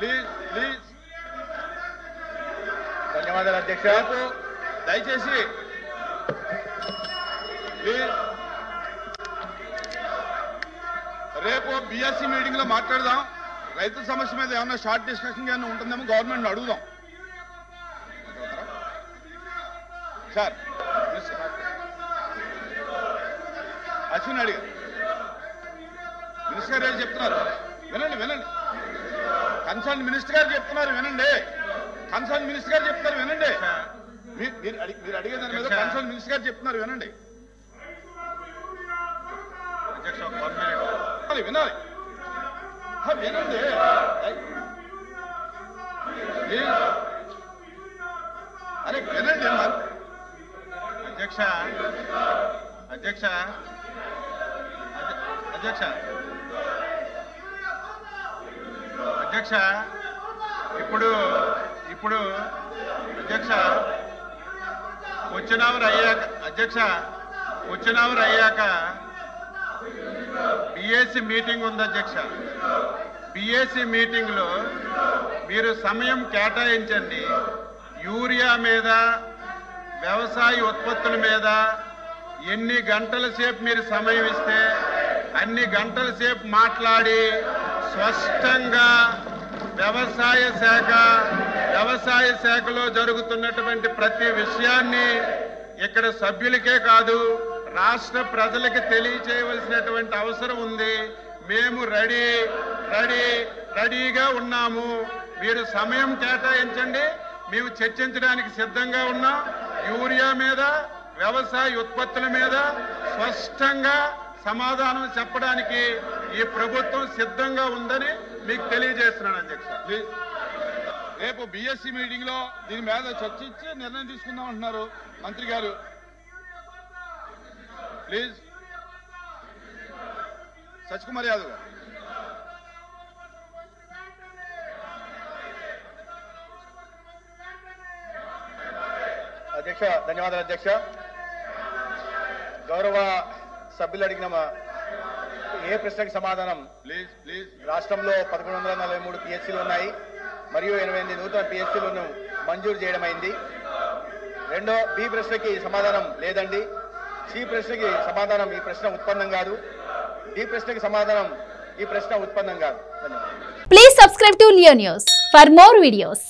Please please. ధన్యవాదాలు అధ్యక్ష. దయచేసి ప్లీజ్ రేపు బీఎస్సీ మీటింగ్ లో మాట్లాడదాం. రైతు సమస్య మీద ఏమన్నా షార్ట్ డిస్కషన్ ఏమైనా ఉంటుందేమో గవర్నమెంట్ అడుగుదాం సార్. అశ్విన్ అడిగారు. మినిస్టర్ గారు చెప్తున్నారు వినండి వినండి. కన్సర్న్ మినిస్టర్ గారు చెప్తున్నారు వినండి. కన్సర్న్ మినిస్టర్ గారు చెప్తున్నారు వినండి. మీరు అడిగే దాని మీద కన్సర్న్ మినిస్టర్ గారు చెప్తున్నారు వినండి. వినాలి వినండి. అరే వినండి. అధ్యక్ష అధ్యక్ష అధ్యక్ష అధ్యక్ష ఇప్పుడు ఇప్పుడు అధ్యక్ష క్వశ్చన్ అవర్ అయ్యాక అధ్యక్ష క్వశ్చన్ అవర్ అయ్యాక బీఎస్సీ మీటింగ్ ఉంది అధ్యక్ష. బీఎస్సీ మీటింగ్లో మీరు సమయం కేటాయించండి. యూరియా మీద వ్యవసాయ ఉత్పత్తుల మీద ఎన్ని గంటల సేపు మీరు సమయం ఇస్తే అన్ని గంటల సేపు మాట్లాడి స్పష్టంగా వ్యవసాయ శాఖలో జరుగుతున్నటువంటి ప్రతి విషయాన్ని ఇక్కడ సభ్యులకే కాదు రాష్ట్ర ప్రజలకు తెలియచేయవలసినటువంటి అవసరం ఉంది. మేము రెడీగా ఉన్నాము. మీరు సమయం కేటాయించండి. మేము చర్చించడానికి సిద్ధంగా ఉన్నాం. యూరియా మీద వ్యవసాయ ఉత్పత్తుల మీద స్పష్టంగా సమాధానం చెప్పడానికి ఈ ప్రభుత్వం సిద్ధంగా ఉందని మీకు తెలియజేస్తున్నాను అధ్యక్ష. రేపు బీఎస్సీ మీటింగ్ లో దీని మీద చర్చించి నిర్ణయం తీసుకుందాం అంటున్నారు మంత్రి గారు. ప్లీజ్ సత్యకుమార్ యాదవ్ గారు. అధ్యక్ష ధన్యవాదాలు అధ్యక్ష. గౌరవ సభ్యులు అడిగిన ఏ ప్రశ్నకి సమాధానం ప్లీజ్ ప్లీజ్. రాష్ట్రంలో 1143 పిఎస్సీలు ఉన్నాయి మరియు 88 నూతన పిఎస్సీలను మంజూరు చేయడమైంది. రెండో బి ప్రశ్నకి సమాధానం లేదండి. సి ప్రశ్నకి సమాధానం ఈ ప్రశ్న ఉత్పన్నం కాదు. డి ప్రశ్నకి సమాధానం ఈ ప్రశ్న ఉత్పన్నం కాదు. Please subscribe to Leo news for more videos.